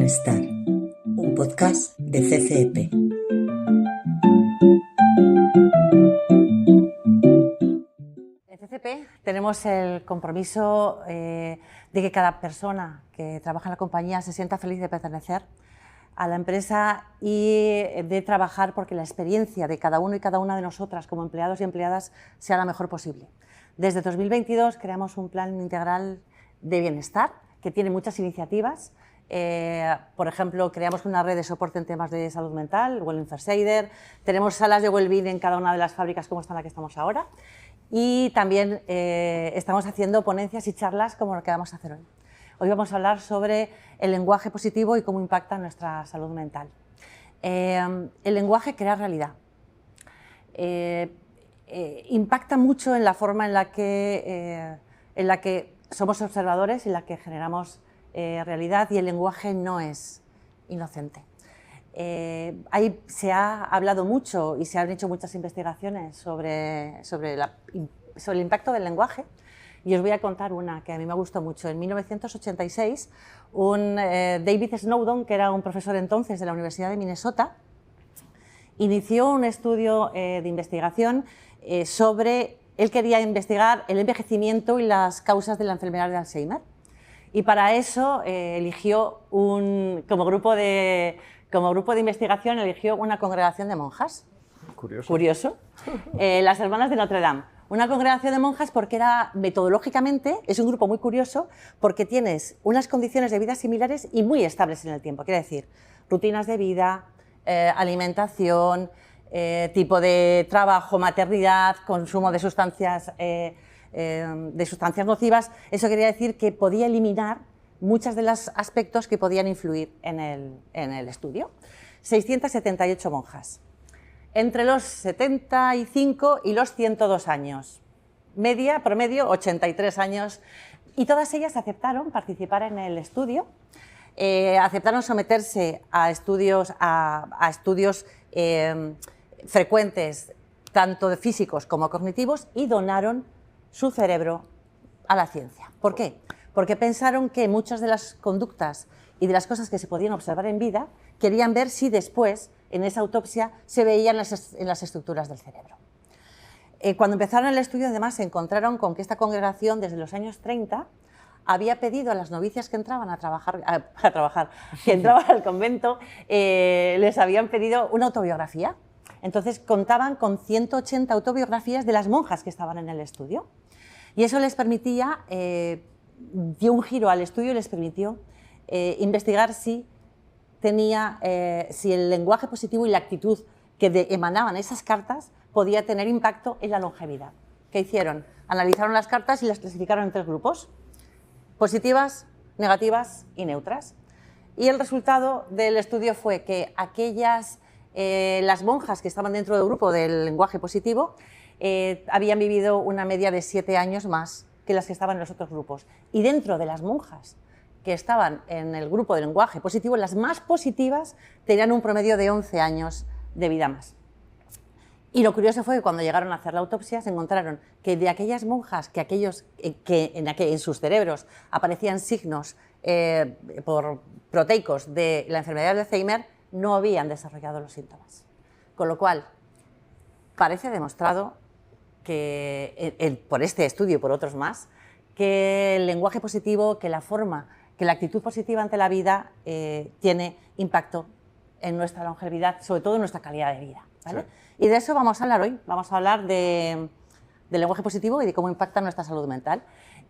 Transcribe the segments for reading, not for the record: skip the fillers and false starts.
Bienestar, un podcast de CCEP. En CCEP tenemos el compromiso de que cada persona que trabaja en la compañía se sienta feliz de pertenecer a la empresa y de trabajar porque la experiencia de cada uno y cada una de nosotras como empleados y empleadas sea la mejor posible. Desde 2022 creamos un plan integral de bienestar que tiene muchas iniciativas. Por ejemplo, creamos una red de soporte en temas de salud mental, Wellbeing First Aider, tenemos salas de Wellbeing en cada una de las fábricas como está en la que estamos ahora y también estamos haciendo ponencias y charlas como lo que vamos a hacer hoy. Hoy vamos a hablar sobre el lenguaje positivo y cómo impacta en nuestra salud mental. El lenguaje crea realidad. Impacta mucho en la forma en la que somos observadores y en la que generamos realidad, y el lenguaje no es inocente. Ahí se ha hablado mucho y se han hecho muchas investigaciones sobre el impacto del lenguaje. Y os voy a contar una que a mí me gustó mucho. En 1986, David Snowden, que era un profesor entonces de la Universidad de Minnesota, inició un estudio de investigación sobre... Él quería investigar el envejecimiento y las causas de la enfermedad de Alzheimer. Y para eso eligió, como grupo de investigación, eligió una congregación de monjas. Curioso. Las Hermanas de Notre Dame. Una congregación de monjas porque era, metodológicamente, es un grupo muy curioso porque tienes unas condiciones de vida similares y muy estables en el tiempo. Quiere decir, rutinas de vida, alimentación, tipo de trabajo, maternidad, consumo de sustancias nocivas. Eso quería decir que podía eliminar muchos de los aspectos que podían influir en el estudio. 678 monjas. Entre los 75 y los 102 años. Promedio 83 años. Y todas ellas aceptaron participar en el estudio, aceptaron someterse a estudios frecuentes, tanto de físicos como cognitivos, y donaron su cerebro a la ciencia. ¿Por qué? Porque pensaron que muchas de las conductas y de las cosas que se podían observar en vida querían ver si después, en esa autopsia, se veían en las estructuras del cerebro. Cuando empezaron el estudio, además, se encontraron con que esta congregación, desde los años 30, había pedido a las novicias que entraban que entraban al convento, les habían pedido una autobiografía. Entonces contaban con 180 autobiografías de las monjas que estaban en el estudio. Y eso les permitía, dio un giro al estudio y les permitió investigar si el lenguaje positivo y la actitud que emanaban esas cartas podía tener impacto en la longevidad. ¿Qué hicieron? Analizaron las cartas y las clasificaron en 3 grupos: positivas, negativas y neutras. Y el resultado del estudio fue que las monjas que estaban dentro del grupo del lenguaje positivo habían vivido una media de 7 años más que las que estaban en los otros grupos. Y dentro de las monjas que estaban en el grupo del lenguaje positivo, las más positivas tenían un promedio de 11 años de vida más. Y lo curioso fue que cuando llegaron a hacer la autopsia se encontraron que de aquellas monjas que en sus cerebros aparecían signos proteicos de la enfermedad de Alzheimer, no habían desarrollado los síntomas. Con lo cual, parece demostrado que, por este estudio y por otros más, que el lenguaje positivo, que la actitud positiva ante la vida tiene impacto en nuestra longevidad, sobre todo en nuestra calidad de vida, ¿vale? Sí. Y de eso vamos a hablar hoy. Vamos a hablar del lenguaje positivo y de cómo impacta en nuestra salud mental.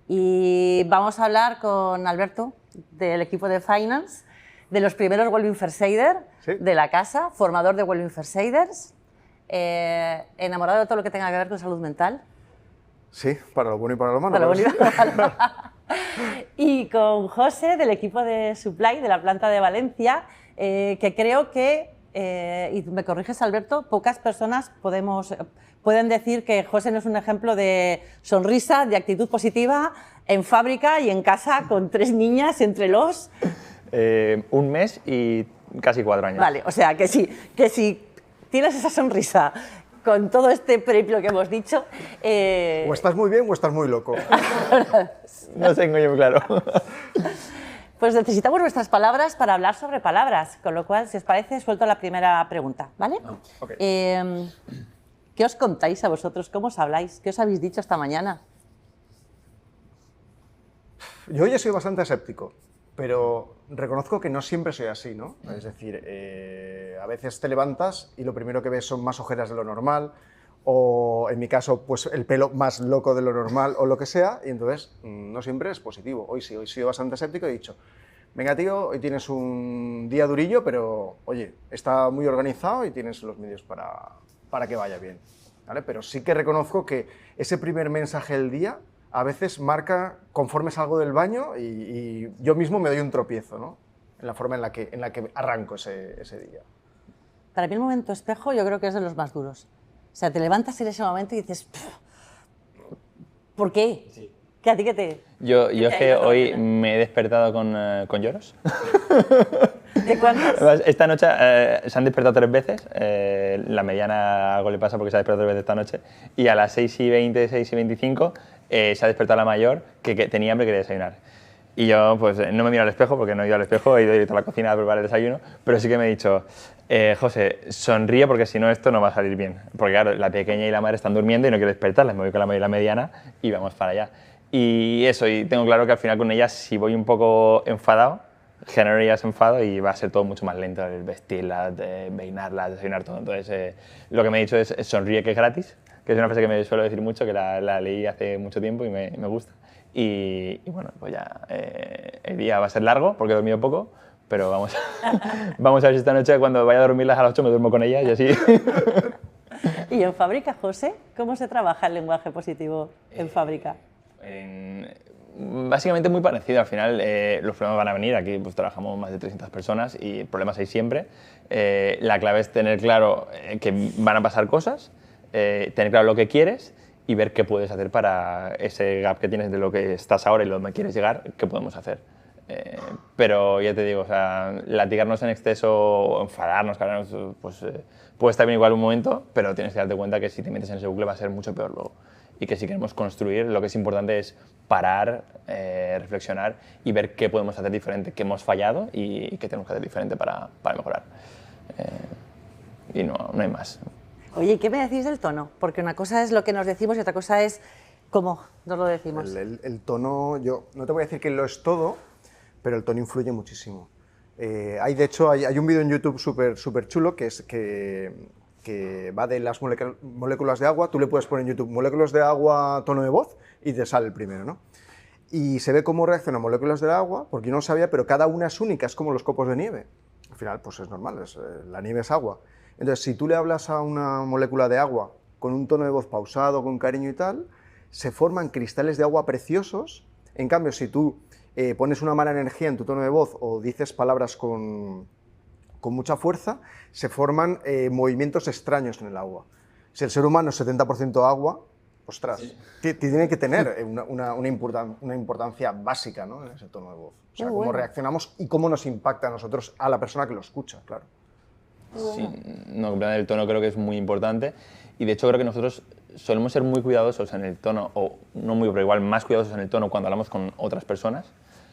Y vamos a hablar con Alberto, del equipo de Finance, de los primeros Wellbeing First Aider, ¿sí?, de la casa, formador de Wellbeing First Aiders, enamorado de todo lo que tenga que ver con salud mental. Sí, para lo bueno y para lo malo. Para lo bueno y para lo malo. Y con José, del equipo de Supply, de la planta de Valencia, que creo que, y me corriges, Alberto, pocas personas pueden decir que José no es un ejemplo de sonrisa, de actitud positiva en fábrica y en casa con 3 niñas entre los... 1 mes y casi 4 años. Vale, o sea, que si tienes esa sonrisa con todo este periplo que hemos dicho... O estás muy bien o estás muy loco. No tengo yo claro. Pues necesitamos vuestras palabras para hablar sobre palabras, con lo cual, si os parece, suelto la primera pregunta, ¿vale? Ok. ¿Qué os contáis a vosotros? ¿Cómo os habláis? ¿Qué os habéis dicho esta mañana? Yo ya soy bastante escéptico, pero reconozco que no siempre soy así, ¿no? Es decir, a veces te levantas y lo primero que ves son más ojeras de lo normal, o en mi caso, pues el pelo más loco de lo normal, o lo que sea, y entonces no siempre es positivo. Hoy sí, hoy he sido bastante escéptico y he dicho, venga tío, hoy tienes un día durillo, pero oye, está muy organizado y tienes los medios para que vaya bien, ¿vale? Pero sí que reconozco que ese primer mensaje del día a veces marca conforme salgo del baño y yo mismo me doy un tropiezo, ¿no? En la forma en la que arranco ese día. Para mí el momento espejo yo creo que es de los más duros. O sea, te levantas en ese momento y dices, ¿por qué? Sí. ¿Qué a ti qué te...? Yo es que hoy me he despertado con lloros. ¿De cuántos? Además, esta noche se han despertado 3 veces. La mediana algo le pasa porque se ha despertado 3 veces esta noche. Y a las 6:20, 6:25 se ha despertado la mayor que tenía hambre y quería desayunar. Y yo pues no me miro al espejo porque no he ido al espejo, he ido directo a la cocina a preparar el desayuno, pero sí que me he dicho, José, sonríe porque si no esto no va a salir bien. Porque claro, la pequeña y la madre están durmiendo y no quiero despertarlas, me voy con la mayor y la mediana y vamos para allá. Y eso, y tengo claro que al final con ellas si voy un poco enfadado, generaría ese enfado y va a ser todo mucho más lento, el vestirlas, peinarlas, desayunar todo. Entonces lo que me he dicho es sonríe que es gratis, que es una frase que me suelo decir mucho, que la leí hace mucho tiempo y me gusta. Y bueno, pues ya el día va a ser largo porque he dormido poco, pero vamos a ver si esta noche cuando vaya a dormirlas a las 8 me duermo con ellas y así. ¿Y en fábrica, José? ¿Cómo se trabaja el lenguaje positivo en fábrica? Básicamente muy parecido. Al final los problemas van a venir. Aquí pues trabajamos más de 300 personas y problemas hay siempre. La clave es tener claro que van a pasar cosas, tener claro lo que quieres y ver qué puedes hacer para ese gap que tienes de lo que estás ahora y lo que quieres llegar, qué podemos hacer. Pero ya te digo, o sea, latigarnos en exceso o enfadarnos, pues puede estar bien igual un momento, pero tienes que darte cuenta que si te metes en ese bucle va a ser mucho peor luego. Y que si queremos construir, lo que es importante es parar, reflexionar y ver qué podemos hacer diferente, qué hemos fallado y qué tenemos que hacer diferente para mejorar. Y no hay más. Oye, ¿y qué me decís del tono? Porque una cosa es lo que nos decimos y otra cosa es cómo nos lo decimos. El tono, yo no te voy a decir que lo es todo, pero el tono influye muchísimo. De hecho, hay un vídeo en YouTube súper chulo que va de las moléculas de agua. Tú le puedes poner en YouTube moléculas de agua, tono de voz, y te sale el primero, ¿no? Y se ve cómo reaccionan moléculas del agua, porque yo no sabía, pero cada una es única, es como los copos de nieve. Al final, pues es normal, la nieve es agua. Entonces, si tú le hablas a una molécula de agua con un tono de voz pausado, con cariño y tal, se forman cristales de agua preciosos. En cambio, si tú pones una mala energía en tu tono de voz o dices palabras con mucha fuerza, se forman movimientos extraños en el agua. Si el ser humano es 70% agua, ostras, sí, tiene que tener una importancia básica, ¿no?, en ese tono de voz. O sea, cómo reaccionamos y cómo nos impacta a nosotros, a la persona que lo escucha, claro. Sí, no, el tono creo que es muy importante y de hecho creo que nosotros solemos ser muy cuidadosos en el tono, o no muy, pero igual más cuidadosos en el tono cuando hablamos con otras personas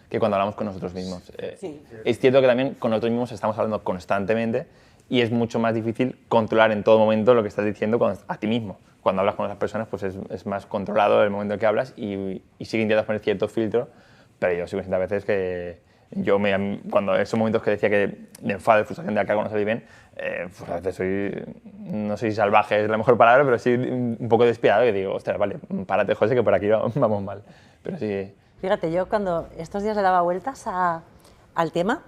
que cuando hablamos con nosotros mismos. Sí. Es cierto que también con nosotros mismos estamos hablando constantemente y es mucho más difícil controlar en todo momento lo que estás diciendo a ti mismo. Cuando hablas con otras personas pues es más controlado el momento en que hablas y sí que intentas poner cierto filtro, pero yo sí me siento a veces que cuando esos momentos que decía que de enfado, de frustración, de que algo no sale bien, pues a veces no soy salvaje, es la mejor palabra, pero sí un poco despiadado y digo, ostras, vale, párate, José, que por aquí vamos mal. Pero sí. Fíjate, yo cuando estos días le daba vueltas al tema,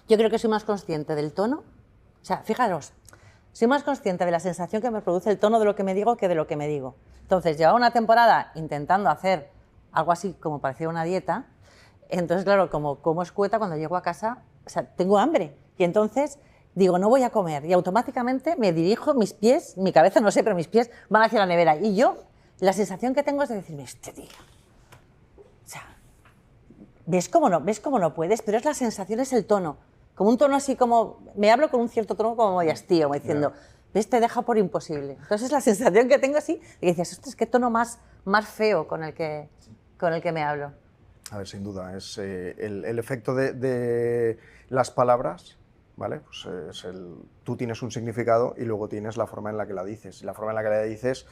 yo creo que soy más consciente del tono. O sea, fijaros, soy más consciente de la sensación que me produce el tono de lo que me digo que de lo que me digo. Entonces, llevaba una temporada intentando hacer algo así como parecía una dieta. Entonces, claro, como escueta, cuando llego a casa, o sea, tengo hambre. Y entonces digo, no voy a comer. Y automáticamente me dirijo, mis pies, mi cabeza, no sé, pero mis pies van hacia la nevera. Y yo, la sensación que tengo es de decirme, este tío. O sea, ¿ves cómo no puedes? Pero es la sensación, es el tono. Como un tono así como, me hablo con un cierto tono como muy hastío, como diciendo, ¿ves? Te deja por imposible. Entonces, la sensación que tengo así, y dices, ostras, qué tono más feo con el que me hablo. A ver, sin duda, es el efecto de las palabras, ¿vale? Pues tú tienes un significado y luego tienes la forma en la que la dices. La forma en la que la dices,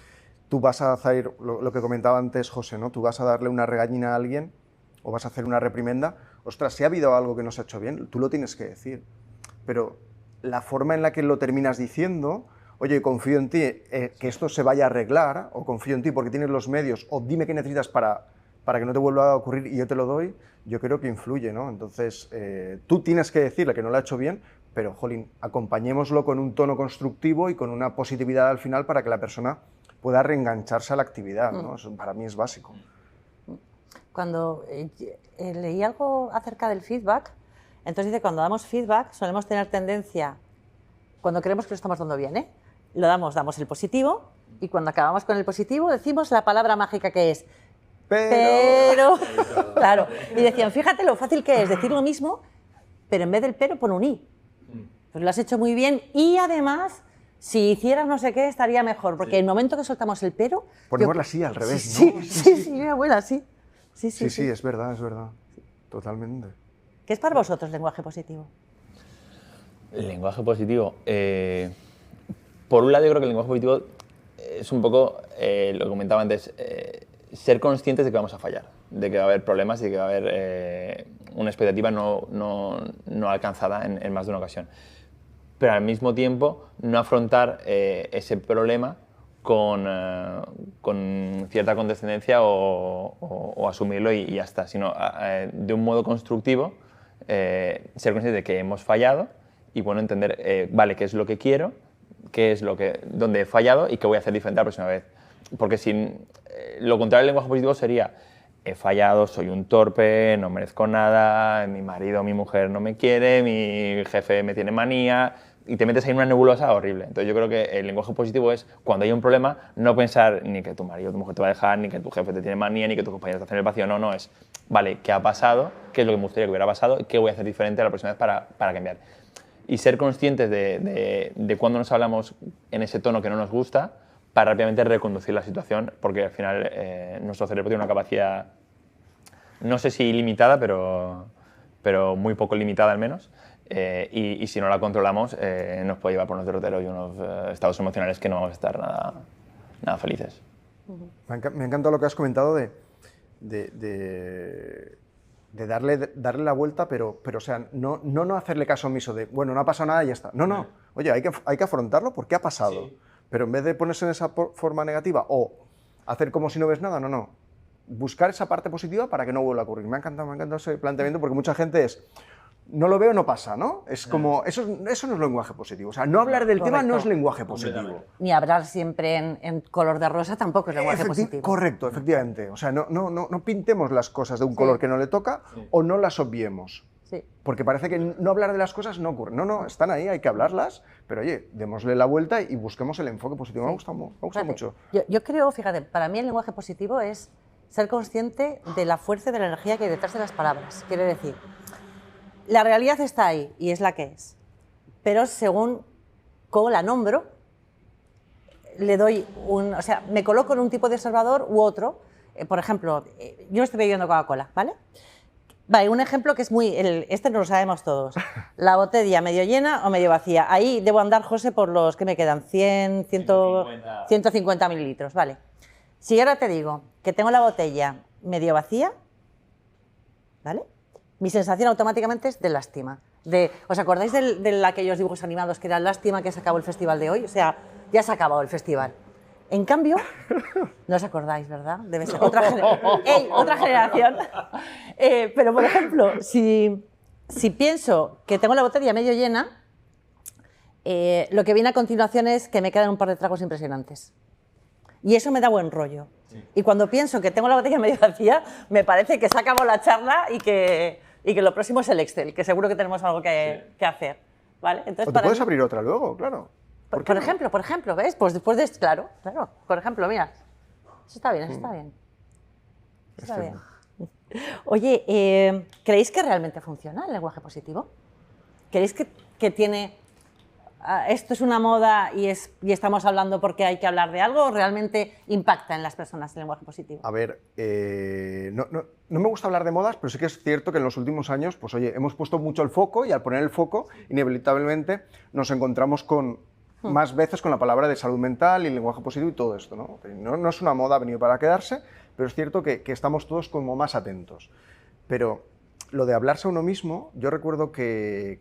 tú vas a hacer lo que comentaba antes José, ¿no? Tú vas a darle una regañina a alguien o vas a hacer una reprimenda. Ostras, si ha habido algo que no se ha hecho bien, tú lo tienes que decir. Pero la forma en la que lo terminas diciendo, oye, confío en ti, que esto se vaya a arreglar, o confío en ti porque tienes los medios, o dime qué necesitas para que no te vuelva a ocurrir y yo te lo doy, yo creo que influye, ¿no? Entonces, tú tienes que decirle que no lo ha hecho bien, pero, jolín, acompañémoslo con un tono constructivo y con una positividad al final para que la persona pueda reengancharse a la actividad, ¿no? Eso para mí es básico. Cuando leí algo acerca del feedback, entonces dice, cuando damos feedback solemos tener tendencia, cuando creemos que lo estamos dando bien, damos el positivo, y cuando acabamos con el positivo decimos la palabra mágica que es pero. Claro, y decían, fíjate lo fácil que es decir lo mismo, pero en vez del pero pon un i. Pues lo has hecho muy bien y además, si hicieras no sé qué, estaría mejor, porque el momento que soltamos el pero... Ponémosla así, al revés, sí, ¿no? Sí, mi abuela, sí. Sí, es verdad, totalmente. ¿Qué es para vosotros lenguaje positivo? El lenguaje positivo. Por un lado, yo creo que el lenguaje positivo es un poco lo que comentaba antes, ser conscientes de que vamos a fallar, de que va a haber problemas y de que va a haber una expectativa no alcanzada en más de una ocasión. Pero al mismo tiempo, no afrontar ese problema con cierta condescendencia o asumirlo y ya está, sino de un modo constructivo, ser conscientes de que hemos fallado y bueno, entender, vale, qué es lo que quiero, dónde he fallado y qué voy a hacer diferente la próxima vez. Porque lo contrario del lenguaje positivo sería, he fallado, soy un torpe, no merezco nada, mi marido o mi mujer no me quiere, mi jefe me tiene manía, y te metes ahí en una nebulosa horrible. Entonces yo creo que el lenguaje positivo es, cuando hay un problema, no pensar ni que tu marido o tu mujer te va a dejar, ni que tu jefe te tiene manía, ni que tus compañeros te hacen el vacío, no, es, vale, ¿qué ha pasado? ¿Qué es lo que me gustaría que hubiera pasado? ¿Qué voy a hacer diferente la próxima vez para cambiar? Y ser conscientes de cuando nos hablamos en ese tono que no nos gusta, para rápidamente reconducir la situación, porque al final nuestro cerebro tiene una capacidad, no sé si ilimitada, pero muy poco limitada al menos, y si no la controlamos nos puede llevar por unos derroteros y unos estados emocionales que no vamos a estar nada felices. Me ha encantado lo que has comentado de darle la vuelta, pero o sea, no hacerle caso omiso de, bueno, no ha pasado nada y ya está. No. Oye, hay que afrontarlo porque ha pasado. Sí. Pero en vez de ponerse en esa forma negativa o hacer como si no ves nada, no. Buscar esa parte positiva para que no vuelva a ocurrir. Me ha encantado ese planteamiento porque mucha gente es, no lo veo, no pasa, ¿no? Es como, eso no es lenguaje positivo. O sea, no hablar del tema no es lenguaje positivo. Ni hablar siempre en color de rosa tampoco es lenguaje positivo. Correcto, efectivamente. O sea, no pintemos las cosas de un color que no le toca o no las obviemos. Sí. Porque parece que no hablar de las cosas no ocurre. No, están ahí, hay que hablarlas, pero oye, démosle la vuelta y busquemos el enfoque positivo. Sí. Me gusta mucho. Yo creo, fíjate, para mí el lenguaje positivo es ser consciente de la fuerza y de la energía que hay detrás de las palabras. Quiere decir, la realidad está ahí y es la que es, pero según cómo la nombro, le doy o sea, me coloco en un tipo de observador u otro. Por ejemplo, yo estoy bebiendo Coca-Cola, ¿vale? Vale, un ejemplo que es este no lo sabemos todos. La botella medio llena o medio vacía. Ahí debo andar, José, por los que me quedan, 150 mililitros, vale. Si ahora te digo que tengo la botella medio vacía, ¿vale? Mi sensación automáticamente es de lástima. ¿Os acordáis de aquellos dibujos animados que era lástima que se acabó el festival de hoy? O sea, ya se ha acabado el festival. En cambio, no os acordáis, ¿verdad? Debe ser otra generación. Pero, por ejemplo, si pienso que tengo la botella medio llena, lo que viene a continuación es que me quedan un par de tragos impresionantes. Y eso me da buen rollo. Sí. Y cuando pienso que tengo la botella medio vacía, me parece que se ha acabado la charla y que lo próximo es el Excel, que seguro que tenemos algo que hacer. ¿Vale? Entonces, o te puedes abrir otra luego, claro. Por ejemplo, ¿ves? Pues después de... Claro. Por ejemplo, mira. Eso está bien, Está bien. Oye, ¿creéis que realmente funciona el lenguaje positivo? ¿Creéis que tiene esto es una moda y estamos hablando porque hay que hablar de algo, o realmente impacta en las personas el lenguaje positivo? A ver, no me gusta hablar de modas, pero sí que es cierto que en los últimos años, pues oye, hemos puesto mucho el foco y al poner el foco, inevitablemente nos encontramos con más veces con la palabra de salud mental y lenguaje positivo y todo esto, ¿no? No es una moda, ha venido para quedarse, pero es cierto que estamos todos como más atentos. Pero lo de hablarse a uno mismo, yo recuerdo que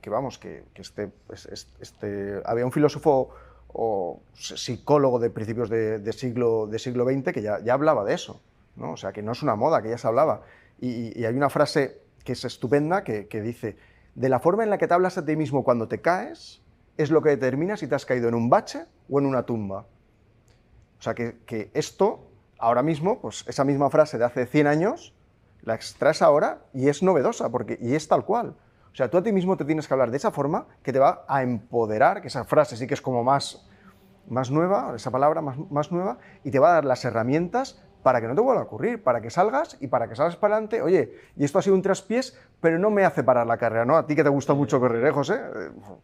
había un filósofo o psicólogo de principios de siglo XX que ya hablaba de eso, ¿no? O sea, que no es una moda, que ya se hablaba. Y hay una frase que es estupenda que dice: de la forma en la que te hablas a ti mismo cuando te caes es lo que determina si te has caído en un bache o en una tumba. O sea, que esto, ahora mismo, pues esa misma frase de hace 100 años, la extraes ahora y es novedosa, y es tal cual. O sea, tú a ti mismo te tienes que hablar de esa forma que te va a empoderar, que esa frase sí que es como más nueva, esa palabra más nueva, y te va a dar las herramientas para que no te vuelva a ocurrir, para que salgas y para que salgas para adelante. Oye, y esto ha sido un traspiés, pero no me hace parar la carrera, ¿no? A ti que te gusta mucho correr, José,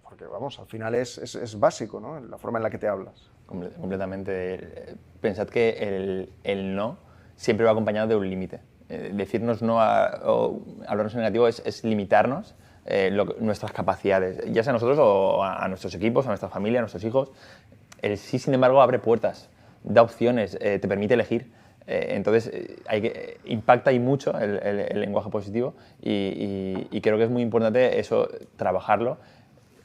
porque vamos, al final es básico, ¿no? La forma en la que te hablas. Completamente. Pensad que el no siempre va acompañado de un límite. Decirnos no o hablarnos en negativo es limitarnos nuestras capacidades, ya sea a nosotros o a nuestros equipos, a nuestra familia, a nuestros hijos. El sí, sin embargo, abre puertas, da opciones, te permite elegir. Entonces, impacta y mucho el lenguaje positivo y creo que es muy importante eso, trabajarlo.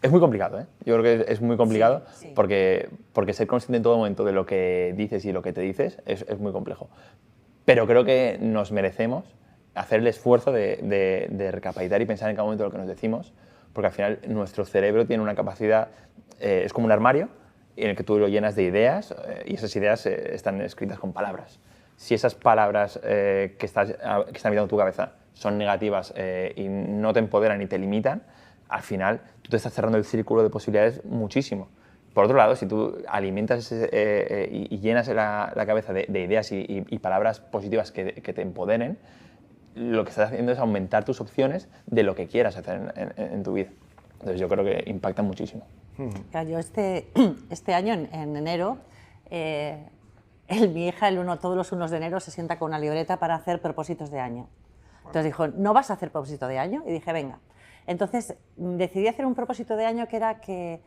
Es muy complicado, ¿eh? Yo creo que es muy complicado sí. Porque ser consciente en todo momento de lo que dices y lo que te dices es muy complejo. Pero creo que nos merecemos hacer el esfuerzo de recapacitar y pensar en cada momento lo que nos decimos, porque al final nuestro cerebro tiene una capacidad, es como un armario en el que tú lo llenas de ideas y esas ideas están escritas con palabras. Si esas palabras que están habitando en tu cabeza son negativas y no te empoderan y te limitan, al final tú te estás cerrando el círculo de posibilidades muchísimo. Por otro lado, si tú alimentas y llenas la cabeza de ideas y palabras positivas que te empoderen, lo que estás haciendo es aumentar tus opciones de lo que quieras hacer en tu vida. Entonces yo creo que impacta muchísimo. Claro, yo este año, en enero, mi hija todos los 1 de enero se sienta con una libreta para hacer propósitos de año. Entonces dijo, ¿no vas a hacer propósito de año? Y dije, venga. Entonces decidí hacer un propósito de año que era que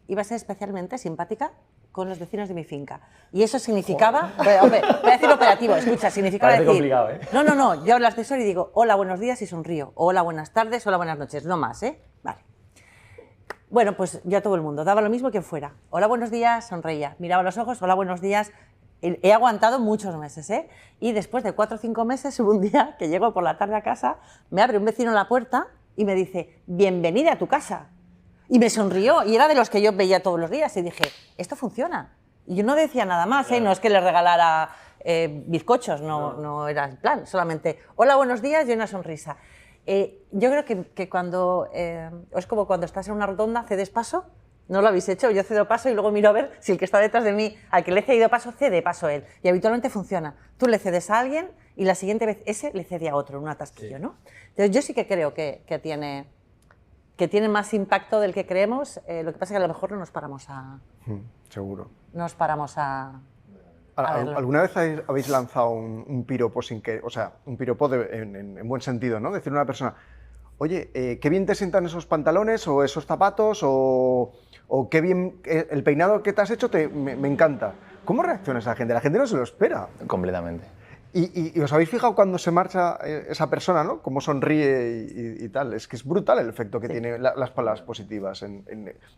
iba a ser especialmente simpática con los vecinos de mi finca. Y eso significaba... Hombre, voy a decir operativo, escucha, significaba Parece decir... complicado, ¿eh? No, yo hablo asesor y digo, hola, buenos días y sonrío. Hola, buenas tardes, hola, buenas noches. No más, ¿eh? Vale. Bueno, pues yo a todo el mundo, daba lo mismo quien fuera. Hola, buenos días, sonreía. Miraba a los ojos, hola, buenos días. He aguantado muchos meses, ¿eh? Y después de 4 o 5 meses, hubo un día que llego por la tarde a casa, me abre un vecino la puerta y me dice, bienvenida a tu casa. Y me sonrió, y era de los que yo veía todos los días, y dije, esto funciona. Y yo no decía nada más, ¿eh? No es que le regalara bizcochos, no era el plan, solamente, hola, buenos días y una sonrisa. Yo creo que cuando, es como cuando estás en una rotonda, cedes paso, no lo habéis hecho, yo cedo paso y luego miro a ver si el que está detrás de mí, al que le he cedido paso, cede paso él. Y habitualmente funciona. Tú le cedes a alguien y la siguiente vez ese le cede a otro, en un atasquillo, ¿no? Entonces yo sí que creo que tiene más impacto del que creemos, lo que pasa es que a lo mejor no nos paramos a... Seguro. No nos paramos a verlo. ¿Alguna vez habéis lanzado un piropo sin que, o sea, un piropo en buen sentido, ¿no? Decirle a una persona, oye, qué bien te sientan esos pantalones o esos zapatos o qué bien el peinado que te has hecho me encanta. ¿Cómo reacciona esa gente? La gente no se lo espera. Completamente. Y os habéis fijado cuando se marcha esa persona, ¿no? Cómo sonríe y tal. Es que es brutal el efecto que tiene las palabras positivas.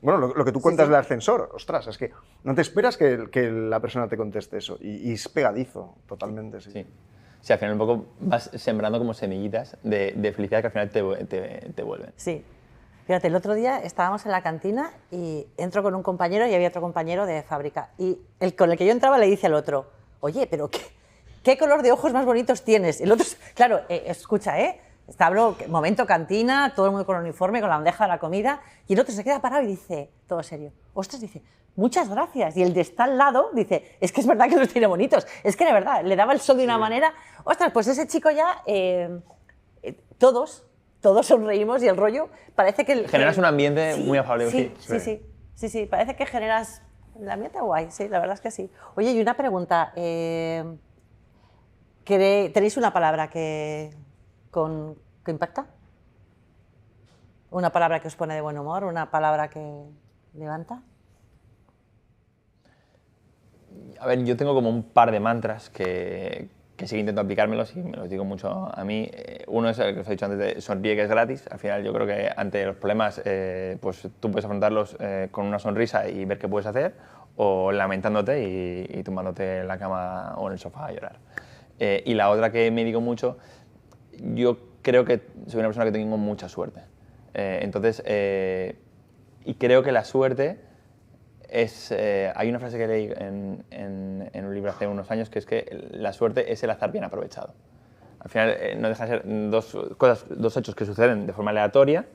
Bueno, lo que tú cuentas del ascensor, ostras, es que no te esperas que la persona te conteste eso. Y es pegadizo, totalmente, sí. Sí, al final un poco vas sembrando como semillitas de felicidad que al final te vuelven. Sí. Fíjate, el otro día estábamos en la cantina y entro con un compañero y había otro compañero de fábrica. Y con el que yo entraba le dice al otro, oye, pero ¿qué color de ojos más bonitos tienes? El otro, claro, escucha, hablo, momento cantina, todo el mundo con el uniforme, con la bandeja de la comida, y el otro se queda parado y dice, todo serio, ostras, dice, muchas gracias. Y el de está al lado dice, es que es verdad que los tiene bonitos. Es que de verdad, le daba el sol de una manera. Ostras, pues ese chico ya, todos sonreímos y el rollo parece que... Generas un ambiente muy afable. Sí. Sí, sí, parece que generas el ambiente guay, sí, la verdad es que sí. Oye, y una pregunta, ¿tenéis una palabra que impacta? ¿Una palabra que os pone de buen humor? ¿Una palabra que levanta? A ver, yo tengo como un par de mantras que sí que intento aplicármelos y me los digo mucho a mí. Uno es el que os he dicho antes de sonríe, que es gratis. Al final yo creo que ante los problemas pues tú puedes afrontarlos con una sonrisa y ver qué puedes hacer, o lamentándote y tumbándote en la cama o en el sofá a llorar. Y la otra que me digo mucho, yo creo que soy una persona que tengo mucha suerte. Y creo que la suerte hay una frase que leí en un libro hace unos años, que es que la suerte es el azar bien aprovechado. Al final no dejan de ser dos hechos que suceden de forma aleatoria,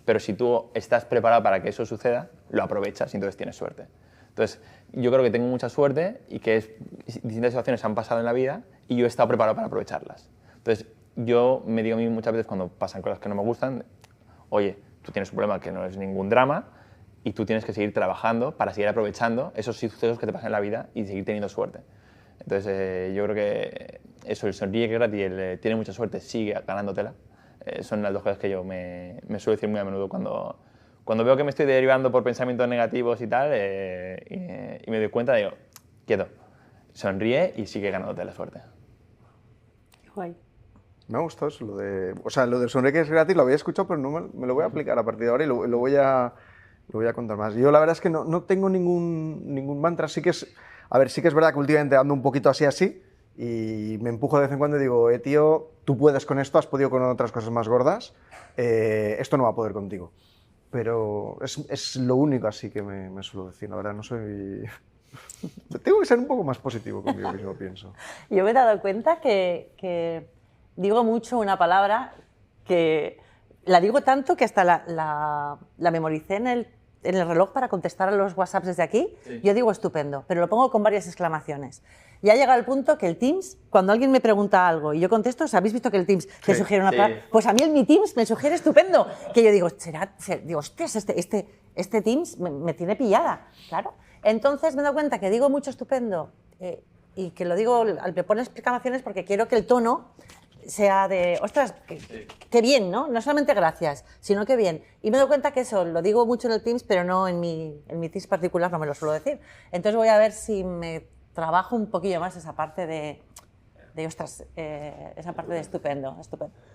pero si tú estás preparado para que eso suceda, lo aprovechas y entonces tienes suerte. Entonces, yo creo que tengo mucha suerte y que distintas situaciones han pasado en la vida y yo he estado preparado para aprovecharlas. Entonces, yo me digo a mí muchas veces cuando pasan cosas que no me gustan, oye, tú tienes un problema que no es ningún drama, y tú tienes que seguir trabajando para seguir aprovechando esos sucesos que te pasan en la vida y seguir teniendo suerte. Entonces, yo creo que eso, el sonríe que es gratis y el tiene mucha suerte, sigue ganándotela, son las dos cosas que yo me suelo decir muy a menudo cuando veo que me estoy derivando por pensamientos negativos y tal, y me doy cuenta, digo, quieto, sonríe y sigue ganándote la suerte. Qué guay. Me ha gustado eso, lo de sonríe que es gratis, lo había escuchado, pero no me lo voy a aplicar a partir de ahora y lo voy a contar más. Yo la verdad es que no tengo ningún mantra, sí que es verdad que últimamente ando un poquito así y me empujo de vez en cuando y digo, tío, tú puedes con esto, has podido con otras cosas más gordas, esto no va a poder contigo. Pero es lo único así que me suelo decir, la verdad, no soy... Tengo que ser un poco más positivo conmigo mismo, pienso. Yo me he dado cuenta que digo mucho una palabra que la digo tanto que hasta la memoricé en el reloj para contestar a los WhatsApps desde aquí. Sí. Yo digo estupendo, pero lo pongo con varias exclamaciones. Ya ha llegado el punto que el Teams, cuando alguien me pregunta algo y yo contesto, ¿habéis visto que el Teams te sugiere una palabra? Pues a mí mi Teams me sugiere estupendo. Que yo digo, hostias, este Teams me tiene pillada, claro. Entonces me he dado cuenta que digo mucho estupendo y que lo digo, me pone exclamaciones porque quiero que el tono sea de, ostras, qué bien, ¿no? No solamente gracias, sino qué bien. Y me doy cuenta que eso lo digo mucho en el Teams, pero no en mi Teams particular, no me lo suelo decir. Entonces voy a ver si me trabajo un poquillo más esa parte de ostras, esa parte de estupendo.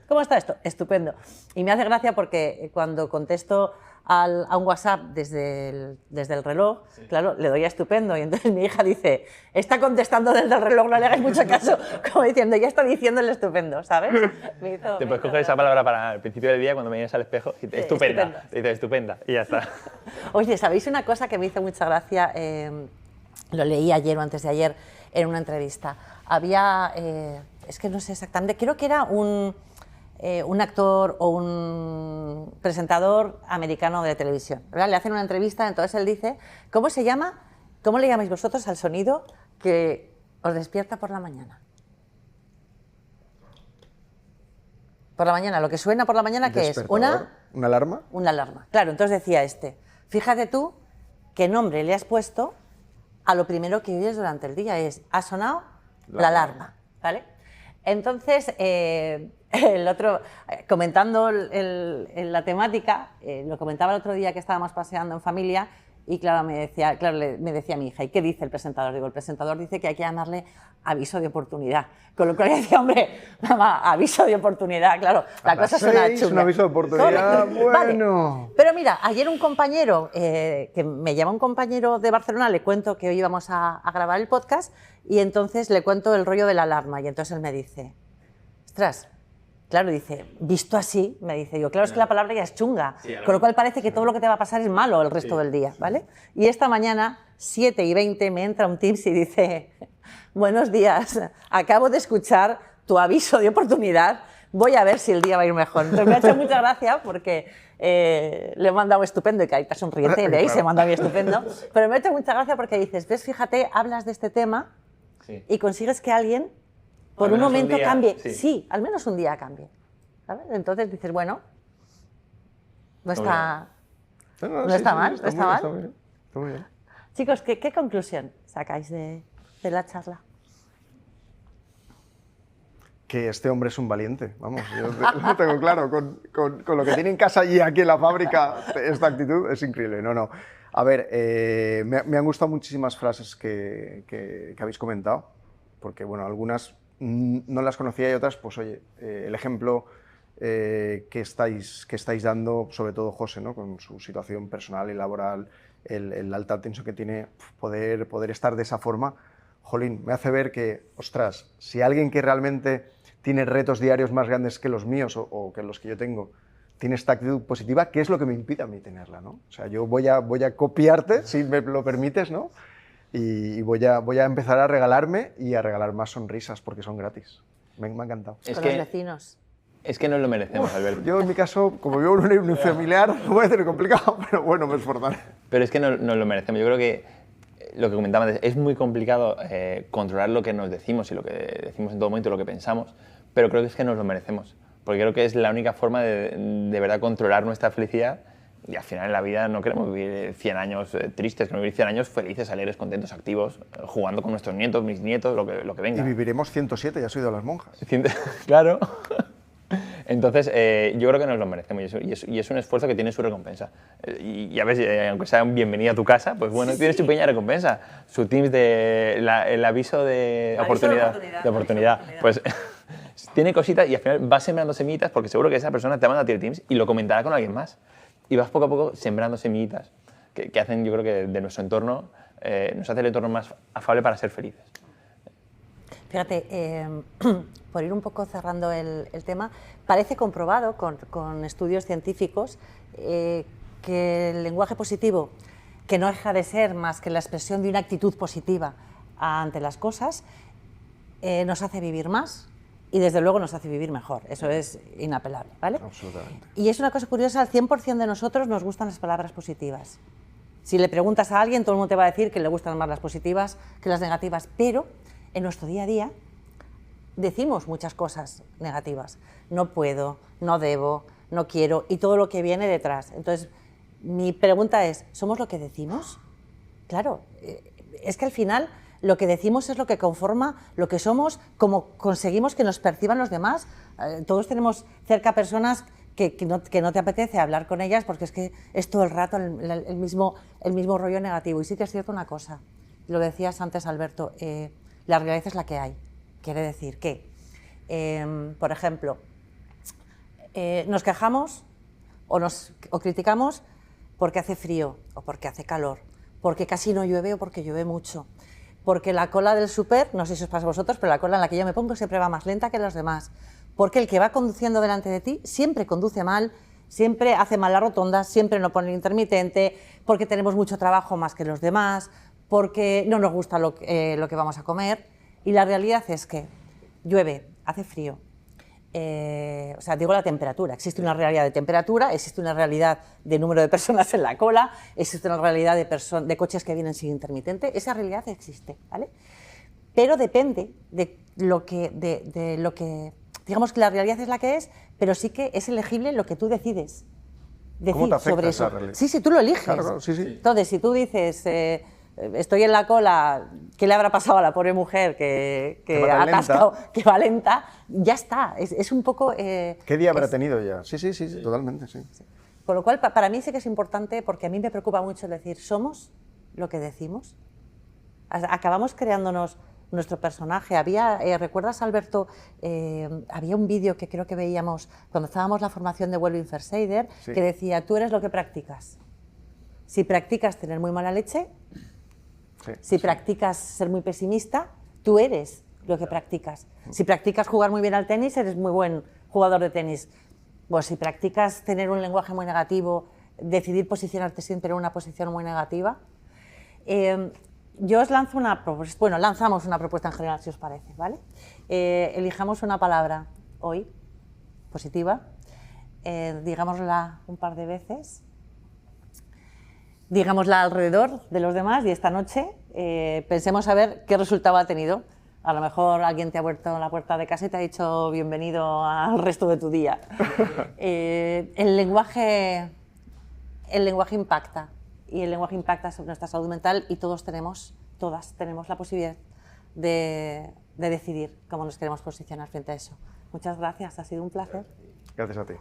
¿Cómo está esto? Estupendo. Y me hace gracia porque cuando contesto a un WhatsApp desde el reloj, sí, claro, le doy a estupendo y entonces mi hija dice, está contestando desde el reloj, no le hagáis mucho caso, como diciendo, ya está diciendo el estupendo, ¿sabes? Te puedes coger esa palabra para el principio del día cuando me vienes al espejo y estupenda, te dice estupenda y ya está. Oye, ¿sabéis una cosa que me hizo mucha gracia? Lo leí ayer o antes de ayer en una entrevista. Había, es que no sé exactamente, creo que era un actor o un presentador americano de televisión, ¿verdad? Le hacen una entrevista, entonces él dice, ¿cómo le llamáis vosotros al sonido que os despierta por la mañana? Por la mañana, lo que suena por la mañana, ¿qué es? ¿Una alarma? Una alarma, claro. Entonces decía fíjate tú qué nombre le has puesto a lo primero que oyes durante el día, ha sonado la alarma, ¿vale? Entonces, el otro, comentando la temática, lo comentaba el otro día que estábamos paseando en familia y claro, me decía mi hija, ¿y qué dice el presentador? Digo, el presentador dice que hay que llamarle aviso de oportunidad. Con lo cual yo decía, hombre, mamá, aviso de oportunidad, claro, la cosa suena chunga. Un aviso de oportunidad, bueno. Vale. Pero mira, ayer un compañero, que me llama un compañero de Barcelona, le cuento que hoy íbamos a grabar el podcast y entonces le cuento el rollo de la alarma y entonces él me dice, ostras, claro, dice, visto así, me dice, yo, claro, es que la palabra ya es chunga, sí, con lo cual parece que todo lo que te va a pasar es malo el resto del día, ¿vale? Y esta mañana, 7:20, me entra un Teams y dice, buenos días, acabo de escuchar tu aviso de oportunidad, voy a ver si el día va a ir mejor. Entonces me ha hecho mucha gracia porque le he mandado estupendo y que ahí está sonriente, de ahí se manda a mí estupendo, pero me ha hecho mucha gracia porque dices, ves, fíjate, hablas de este tema y consigues que alguien por un momento cambie. Sí, al menos un día cambie. ¿Sabes? Entonces dices, bueno, no está mal. Está muy bien. Chicos, ¿qué conclusión sacáis de la charla? Que este hombre es un valiente, vamos, yo lo tengo claro, con lo que tiene en casa y aquí en la fábrica, esta actitud es increíble. No. A ver, me han gustado muchísimas frases que habéis comentado, porque bueno, algunas no las conocía y otras, pues oye, el ejemplo que estáis dando, sobre todo José, ¿no? Con su situación personal y laboral, el alta tensión que tiene, poder estar de esa forma, jolín, me hace ver que, ostras, si alguien que realmente tiene retos diarios más grandes que los míos o que los que yo tengo, tiene esta actitud positiva, ¿qué es lo que me impide a mí tenerla, ¿no? O sea, yo voy a copiarte, si me lo permites, ¿no? Y voy a empezar a regalarme y a regalar más sonrisas porque son gratis. Me ha encantado. Con los vecinos. Es que nos lo merecemos, Alberto. Yo, en mi caso, como vivo en un familiar, lo voy a hacer complicado, pero bueno, me esforzaré. Pero es que nos lo merecemos. Yo creo que lo que comentaba antes, es muy complicado controlar lo que nos decimos y lo que decimos en todo momento, lo que pensamos, pero creo que es que nos lo merecemos. Porque creo que es la única forma de verdad controlar nuestra felicidad. Y al final en la vida no queremos vivir 100 años tristes, queremos vivir 100 años felices, alegres, contentos, activos, jugando con nuestros nietos, mis nietos, lo que venga. Y viviremos 107, ya has oído a las monjas. Claro. Entonces, yo creo que nos lo merecemos y es un esfuerzo que tiene su recompensa. Y a veces, aunque sea un bienvenido a tu casa, pues bueno, tienes tu pequeña recompensa. Su Teams de el aviso de oportunidad. Pues tiene cositas y al final vas sembrando semillitas porque seguro que esa persona te manda a ti el Teams y lo comentará con alguien más. Y vas poco a poco sembrando semillitas que hacen, yo creo que de nuestro entorno, nos hace el entorno más afable para ser felices. Fíjate, por ir un poco cerrando el tema, parece comprobado con estudios científicos que el lenguaje positivo, que no deja de ser más que la expresión de una actitud positiva ante las cosas, nos hace vivir más y desde luego nos hace vivir mejor. Eso es inapelable, ¿vale? Absolutamente. Y es una cosa curiosa, al 100% de nosotros nos gustan las palabras positivas. Si le preguntas a alguien, todo el mundo te va a decir que le gustan más las positivas que las negativas, pero en nuestro día a día decimos muchas cosas negativas. No puedo, no debo, no quiero y todo lo que viene detrás. Entonces, mi pregunta es, ¿somos lo que decimos? Claro, es que al final lo que decimos es lo que conforma lo que somos, como conseguimos que nos perciban los demás. Todos tenemos cerca personas que no te apetece hablar con ellas porque es que es todo el rato el mismo rollo negativo. Y sí que es cierto una cosa, lo decías antes, Alberto, la realidad es la que hay. Quiere decir que, por ejemplo, nos quejamos o criticamos porque hace frío o porque hace calor, porque casi no llueve o porque llueve mucho, porque la cola del súper, no sé si os pasa a vosotros, pero la cola en la que yo me pongo siempre va más lenta que los demás, porque el que va conduciendo delante de ti siempre conduce mal, siempre hace mal la rotonda, siempre no pone el intermitente, porque tenemos mucho trabajo más que los demás, porque no nos gusta lo que vamos a comer. Y la realidad es que llueve, hace frío, o sea, digo la temperatura, existe una realidad de temperatura, existe una realidad de número de personas en la cola, existe una realidad de coches que vienen sin intermitente, esa realidad existe, ¿vale? Pero depende de lo que, digamos que la realidad es la que es, pero sí que es elegible lo que tú decides decir ¿Cómo te afecta sobre esa eso. realidad? Sí, tú lo eliges. Claro, sí. Entonces, si tú dices... estoy en la cola, ¿qué le habrá pasado a la pobre mujer que va tan lenta? que va lenta? Ya está, es un poco... ¿Qué día habrá tenido ya? Sí, totalmente, sí. Con lo cual, para mí sí que es importante, porque a mí me preocupa mucho decir, ¿somos lo que decimos? Acabamos creándonos nuestro personaje. ¿Recuerdas, Alberto? Había un vídeo que creo que veíamos cuando estábamos en la formación de Wellbeing First Aider, que decía, tú eres lo que practicas. Si practicas tener muy mala leche... Si practicas ser muy pesimista, tú eres lo que practicas. Si practicas jugar muy bien al tenis, eres muy buen jugador de tenis. Pues si practicas tener un lenguaje muy negativo, decidir posicionarte siempre en una posición muy negativa. Yo os lanzo lanzamos una propuesta en general, si os parece, ¿vale? Elijamos una palabra hoy, positiva, digámosla un par de veces. Digámosla alrededor de los demás y esta noche pensemos a ver qué resultado ha tenido. A lo mejor alguien te ha abierto la puerta de casa y te ha dicho bienvenido al resto de tu día. El lenguaje impacta y el lenguaje impacta sobre nuestra salud mental y todas tenemos la posibilidad de decidir cómo nos queremos posicionar frente a eso. Muchas gracias, ha sido un placer. Gracias a ti.